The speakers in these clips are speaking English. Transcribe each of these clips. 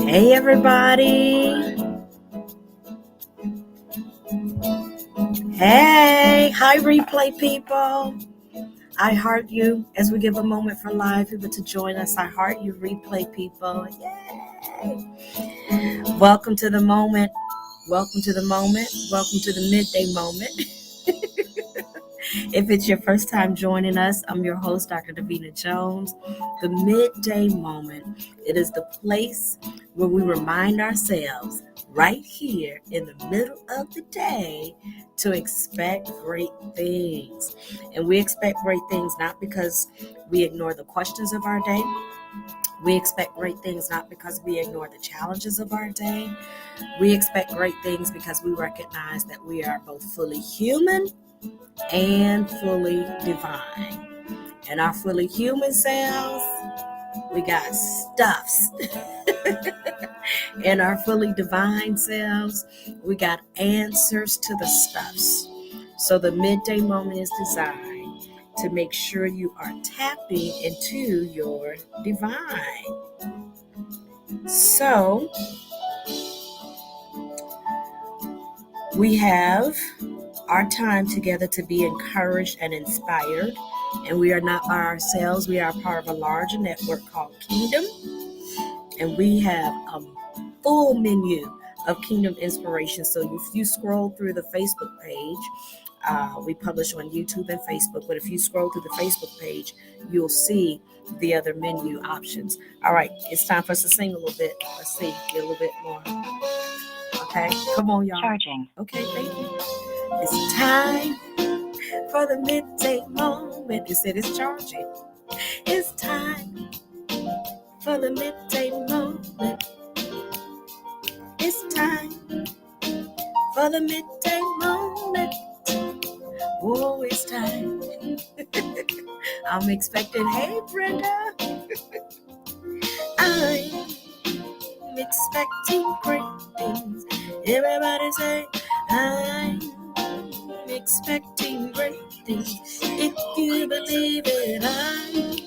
Hey, everybody. Hey, hi, replay people. I heart you as we give a moment for live people to join us. I heart you, replay people. Yay. Welcome to the moment. Welcome to the moment. Welcome to the midday moment. If it's your first time joining us, I'm your host, Dr. Davina Jones. The midday moment. It is the place where we remind ourselves right here in the middle of the day to expect great things. And we expect great things not because we ignore the questions of our day. We expect great things not because we ignore the challenges of our day. We expect great things because we recognize that we are both fully human and fully divine. And our fully human selves, we got stuffs. And our fully divine selves, we got answers to the stuffs. So the midday moment is designed to make sure you are tapping into your divine. So we have our time together to be encouraged and inspired. And we are not by ourselves. We are part of a larger network called Kingdom. And we have a full menu of Kingdom inspiration. So if you scroll through the Facebook page, we publish on YouTube and Facebook. But if you scroll through the Facebook page, you'll see the other menu options. All right, it's time for us to sing a little bit. Let's see, get a little bit more. Okay, come on, y'all. Charging. Okay, thank you. It's time for the midday moment. It said it's charging. It's time for the midday moment. It's time for the midday moment. Oh, it's time. I'm expecting, hey, Brenda. I'm expecting great things. Everybody say, I'm expecting great things. If you believe it, I'm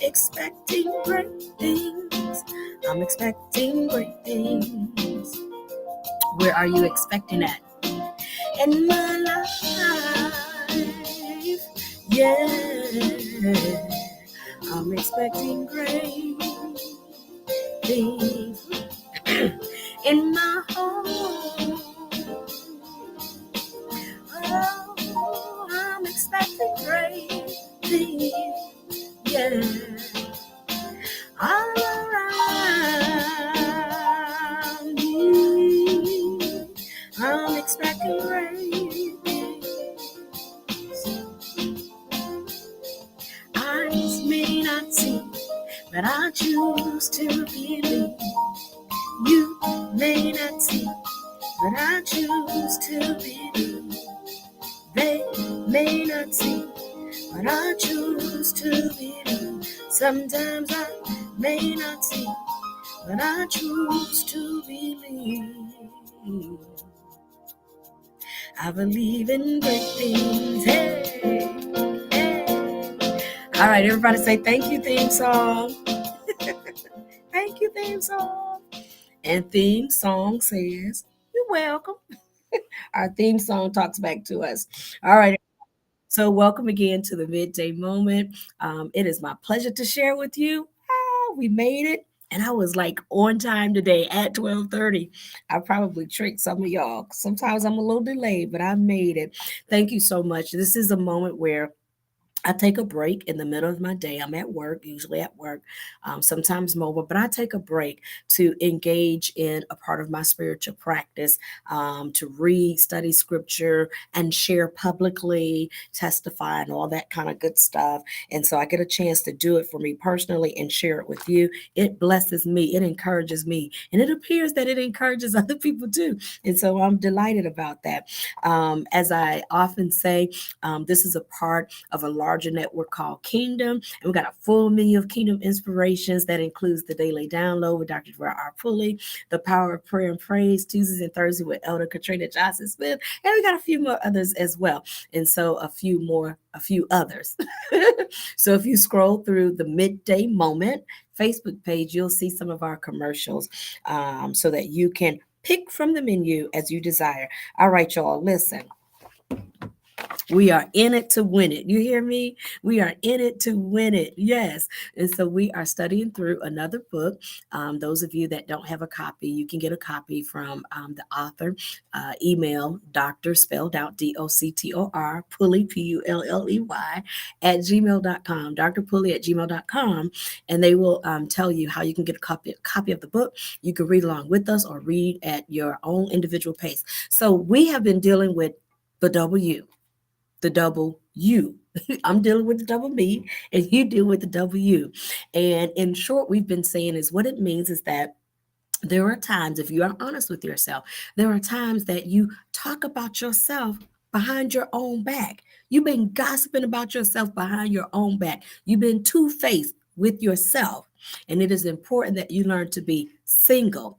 expecting great things. I'm expecting great things. Where are you expecting at? In my life, yeah. I'm expecting great things in my home. Oh, I'm expecting great things, yeah. All around me, I'm expecting great things. Eyes may not see, but I choose to believe. You may not see, but I choose to believe. They may not see, but I choose to believe. Sometimes I may not see, but I choose to believe. I believe in great things. Hey, hey. All right, everybody say thank you, theme song. Thank you, theme song. And theme song says, you're welcome. Our theme song talks back to us. All right. So welcome again to the midday moment. It is my pleasure to share with you. We made it. And I was like on time today at 12:30. I probably tricked some of y'all. Sometimes I'm a little delayed, but I made it. Thank you so much. This is a moment where I take a break in the middle of my day. I'm at work, usually at work, sometimes mobile, but I take a break to engage in a part of my spiritual practice, to read, study scripture, and share publicly, testify, and all that kind of good stuff. And so I get a chance to do it for me personally and share it with you. It blesses me, it encourages me, and it appears that it encourages other people too. And so I'm delighted about that. As I often say, this is a part of a larger network called Kingdom. And we got a full menu of Kingdom inspirations that includes the daily download with Dr. Pulley, the power of prayer and praise, Tuesdays and Thursdays with Elder Katrina Johnson Smith. And we got a few more others as well. And so a few others. So if you scroll through the midday moment Facebook page, you'll see some of our commercials so that you can pick from the menu as you desire. All right, y'all, listen. We are in it to win it. You hear me? We are in it to win it. Yes. And so we are studying through another book. Those of you that don't have a copy, you can get a copy from the author. Email doctor, spelled out doctor, pulley, pulley, at gmail.com, doctorpulley@gmail.com. And they will tell you how you can get a copy of the book. You can read along with us or read at your own individual pace. So we have been dealing with the W, the double U. I'm dealing with the double B and you deal with the W. And in short, we've been saying is what it means is that there are times, if you are honest with yourself, there are times that you talk about yourself behind your own back. You've been gossiping about yourself behind your own back. You've been two-faced with yourself. And it is important that you learn to be single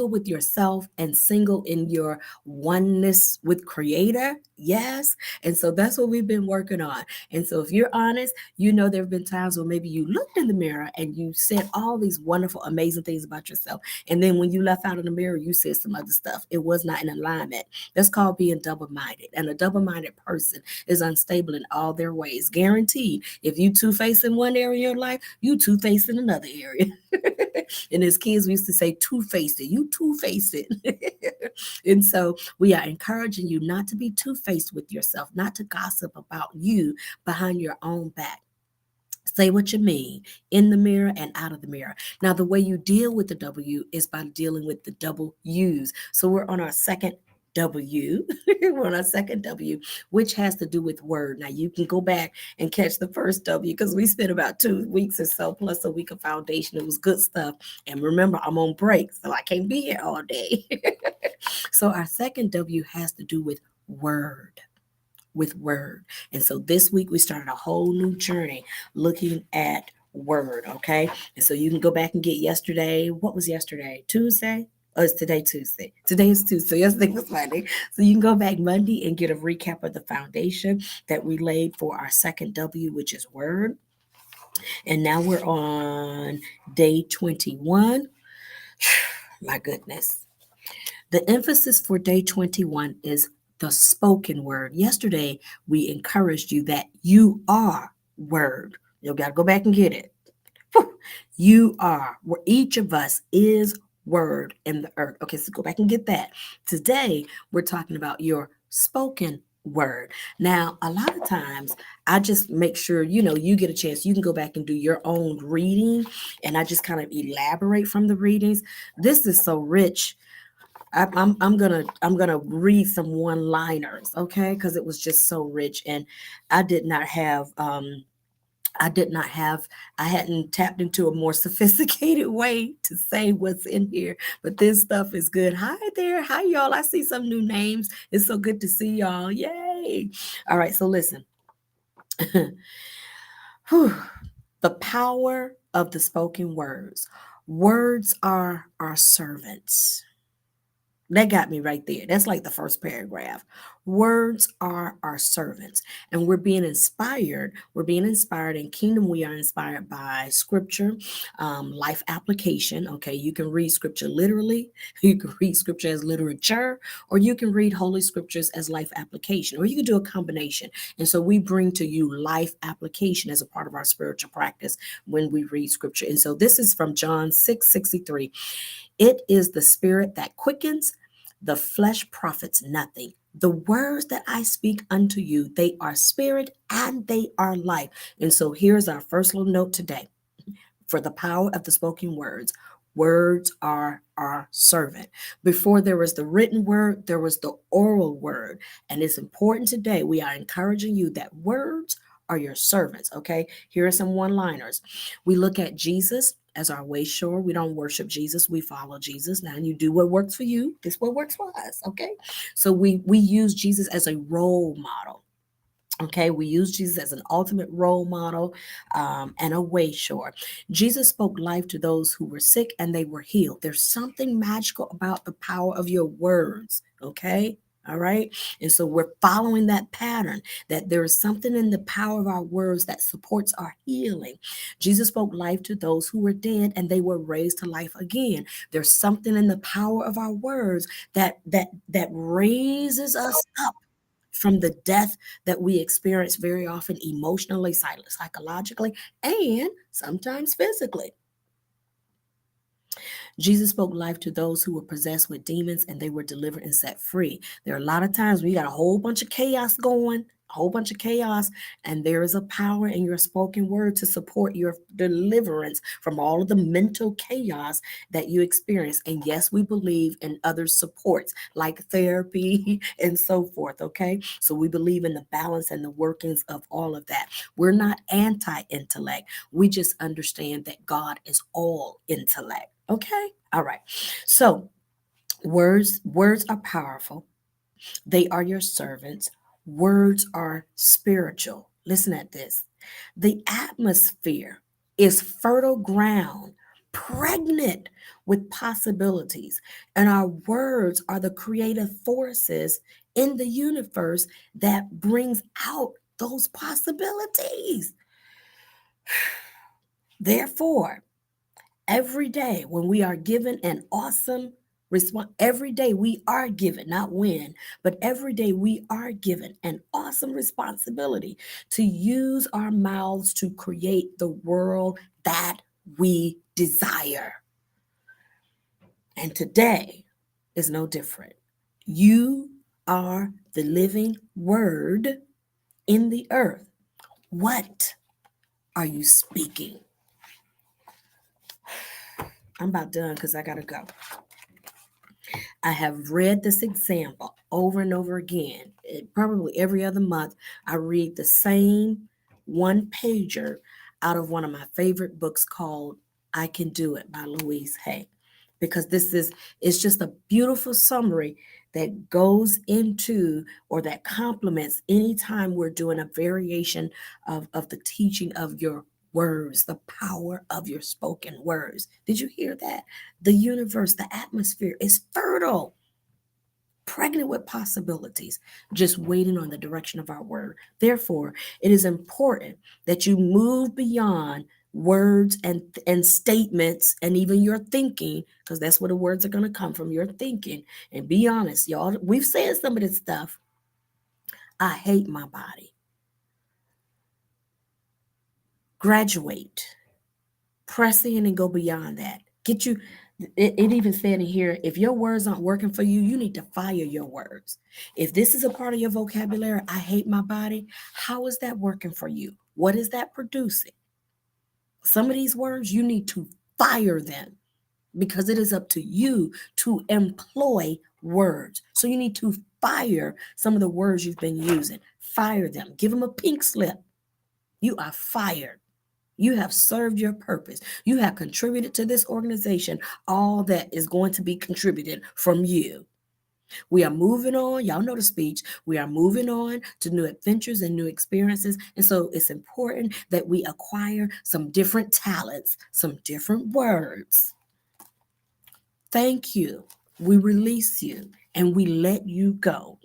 with yourself and single in your oneness with Creator. Yes. And so that's what we've been working on. And so if you're honest, you know there have been times where maybe you looked in the mirror and you said all these wonderful, amazing things about yourself. And then when you left out of the mirror, you said some other stuff. It was not in alignment. That's called being double-minded. And a double-minded person is unstable in all their ways. Guaranteed. If you two-faced in one area of your life, you two-faced in another area. And as kids, we used to say two-faced it. You two-faced it. And so we are encouraging you not to be two-faced with yourself, not to gossip about you behind your own back. Say what you mean in the mirror and out of the mirror. Now, the way you deal with the W is by dealing with the double U's. So we're on our second W. We're on our second W, which has to do with word. Now, you can go back and catch the first W because we spent about 2 weeks or so plus a week of foundation. It was good stuff. And remember, I'm on break, so I can't be here all day. So our second W has to do with word. With word. And so this week we started a whole new journey looking at word. Okay. And so you can go back and get yesterday. What was yesterday? Tuesday? Oh, it's today, Tuesday. Today is Tuesday. Yesterday was Monday. So you can go back Monday and get a recap of the foundation that we laid for our second W, which is word. And now we're on day 21. My goodness. The emphasis for day 21 is the spoken word. Yesterday, we encouraged you that you are word. You've got to go back and get it. You are, where each of us is word in the earth. Okay, so go back and get that. Today, we're talking about your spoken word. Now, a lot of times, I just make sure, you get a chance. You can go back and do your own reading, and I just kind of elaborate from the readings. This is so rich. I'm gonna read some one-liners, okay? Because it was just so rich, and I did not have I did not have I hadn't tapped into a more sophisticated way to say what's in here, but this stuff is good. Hi there, hi y'all. I see some new names. It's so good to see y'all. Yay! All right, so listen. The power of the spoken words. Words are our servants. That got me right there. That's like the first paragraph. Words are our servants, and we're being inspired. We're being inspired in Kingdom. We are inspired by scripture, life application. Okay, you can read scripture literally, you can read scripture as literature, or you can read Holy Scriptures as life application, or you can do a combination. And so we bring to you life application as a part of our spiritual practice when we read scripture. And so this is from John 6:63. It is the spirit that quickens, the flesh profits nothing. The words that I speak unto you, they are spirit and they are life. And so here's our first little note today for the power of the spoken words. Words are our servant. Before there was the written word, there was the oral word. And it's important today. We are encouraging you that words are your servants. Okay. Here are some one-liners. We look at Jesus as our way shower. We don't worship Jesus. We follow Jesus. Now you do what works for you. This what works for us. Okay. So we use Jesus as a role model. Okay, we use Jesus as an ultimate role model and a way shower. Jesus spoke life to those who were sick and they were healed. There's something magical about the power of your words. Okay. All right. And so we're following that pattern, that there is something in the power of our words that supports our healing. Jesus spoke life to those who were dead and they were raised to life again. There's something in the power of our words that raises us up from the death that we experience very often emotionally, psychologically, and sometimes physically. Jesus spoke life to those who were possessed with demons and they were delivered and set free. There are a lot of times we got a whole bunch of chaos going, a whole bunch of chaos, and there is a power in your spoken word to support your deliverance from all of the mental chaos that you experience. And yes, we believe in other supports like therapy and so forth. Okay. So we believe in the balance and the workings of all of that. We're not anti intellect. We just understand that God is all intellect. Okay. All right. So words are powerful. They are your servants. Words are spiritual. Listen at this. The atmosphere is fertile ground, pregnant with possibilities. And our words are the creative forces in the universe that brings out those possibilities. Therefore, every day when we are given an awesome response, every day we are given, not when, but every day we are given an awesome responsibility to use our mouths to create the world that we desire. And today is no different. You are the living word in the earth. What are you speaking? I'm about done because I got to go. I have read this example over and over again. Probably every other month, I read the same one pager out of one of my favorite books called I Can Do It by Louise Hay. Because it's just a beautiful summary that goes into or that complements anytime we're doing a variation of the teaching of your words, the power of your spoken words. Did you hear that? The universe, the atmosphere is fertile, pregnant with possibilities, just waiting on the direction of our word. Therefore, it is important that you move beyond words and statements and even your thinking, because that's where the words are going to come from, your thinking. And be honest, y'all, we've said some of this stuff. I hate my body. Graduate, press in and go beyond that. Get you, it even said in here, if your words aren't working for you, you need to fire your words. If this is a part of your vocabulary, I hate my body, how is that working for you? What is that producing? Some of these words, you need to fire them because it is up to you to employ words. So you need to fire some of the words you've been using. Fire them. Give them a pink slip. You are fired. You have served your purpose. You have contributed to this organization all that is going to be contributed from you. We are moving on. Y'all know the speech. We are moving on to new adventures and new experiences. And so it's important that we acquire some different talents, some different words. Thank you. We release you and we let you go.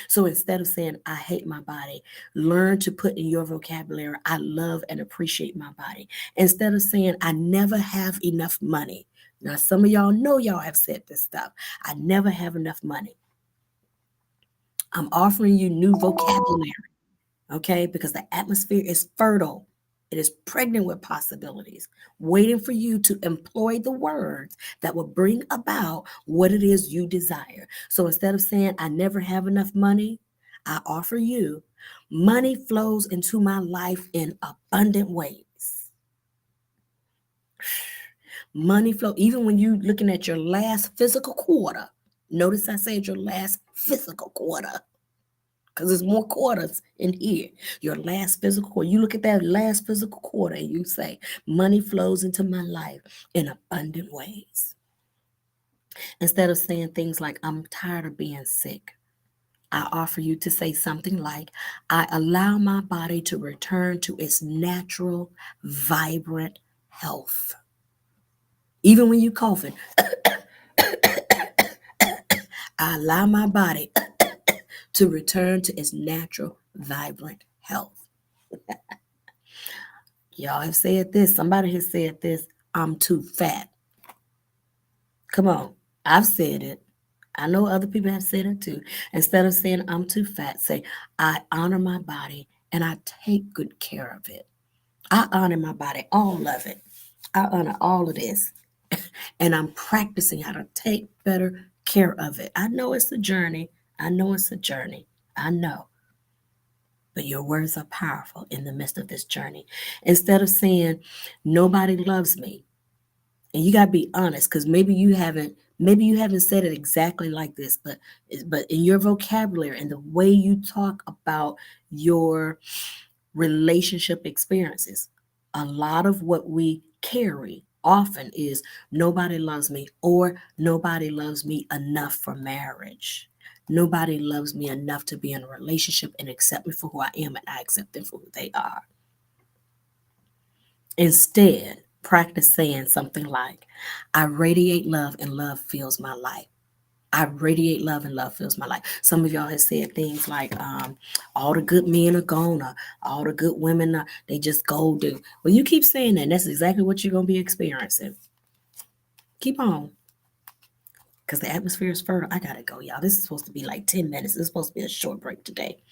So instead of saying, I hate my body, learn to put in your vocabulary, I love and appreciate my body. Instead of saying, I never have enough money. Now, some of y'all know y'all have said this stuff. I never have enough money. I'm offering you new vocabulary, okay? Because the atmosphere is fertile. It is pregnant with possibilities, waiting for you to employ the words that will bring about what it is you desire. So instead of saying, I never have enough money, I offer you money flows into my life in abundant ways. Money flow, even when you looking at your last physical quarter. Notice I said your last physical quarter, because there's more quarters in here. Your last physical quarter. You look at that last physical quarter and you say, money flows into my life in abundant ways. Instead of saying things like, I'm tired of being sick, I offer you to say something like, I allow my body to return to its natural, vibrant health. Even when you're coughing, I allow my body to return to its natural, vibrant health. Y'all have said this. Somebody has said this. I'm too fat. Come on. I've said it. I know other people have said it too. Instead of saying I'm too fat, say I honor my body and I take good care of it. I honor my body, all of it. I honor all of this. And I'm practicing how to take better care of it. I know it's a journey. I know it's a journey. I know. But your words are powerful in the midst of this journey. Instead of saying, nobody loves me, and you got to be honest, because maybe you haven't said it exactly like this, but in your vocabulary and the way you talk about your relationship experiences, a lot of what we carry often is nobody loves me, or nobody loves me enough for marriage. Nobody loves me enough to be in a relationship and accept me for who I am, and I accept them for who they are. Instead, practice saying something like, I radiate love and love fills my life. I radiate love and love fills my life. Some of y'all have said things like, all the good men are gone, or all the good women, they just gold do. Well, you keep saying that, and that's exactly what you're going to be experiencing. Keep on, because the atmosphere is fertile. I got to go, y'all. This is supposed to be like 10 minutes. This is supposed to be a short break today.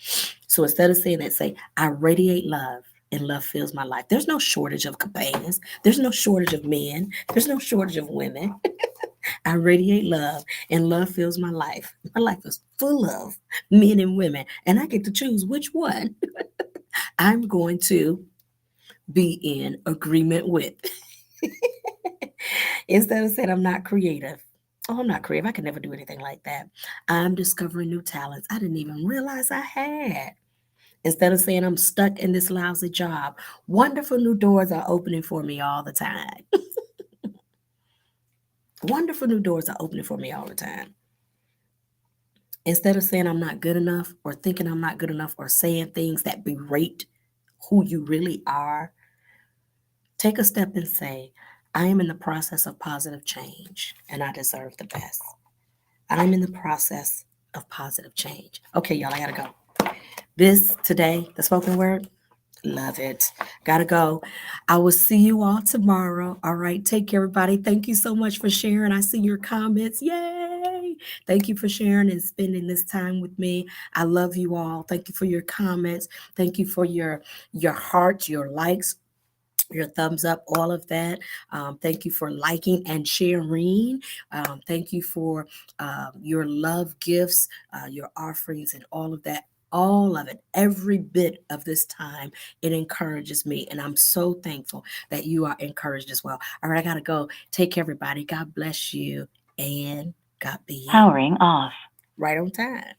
So instead of saying that, say, I radiate love and love fills my life. There's no shortage of companions. There's no shortage of men. There's no shortage of women. I radiate love and love fills my life. My life is full of men and women, and I get to choose which one I'm going to be in agreement with. Instead of saying I'm not creative. Oh, I'm not creative. I can never do anything like that. I'm discovering new talents I didn't even realize I had. Instead of saying I'm stuck in this lousy job, wonderful new doors are opening for me all the time. Wonderful new doors are opening for me all the time. Instead of saying I'm not good enough, or thinking I'm not good enough, or saying things that berate who you really are, take a step and say, I am in the process of positive change and I deserve the best. I'm in the process of positive change. Okay, y'all, I gotta go. This today, the spoken word, love it. Gotta go. I will see you all tomorrow. All right. Take care, everybody. Thank you so much for sharing. I see your comments. Yay. Thank you for sharing and spending this time with me. I love you all. Thank you for your comments. Thank you for your hearts, your likes, your thumbs up, all of that. Thank you for liking and sharing. Thank you for your love gifts, your offerings, and all of that. All of it, every bit of this time, it encourages me. And I'm so thankful that you are encouraged as well. All right, I got to go. Take care, everybody. God bless you. And God be you. Powering off. Right on time.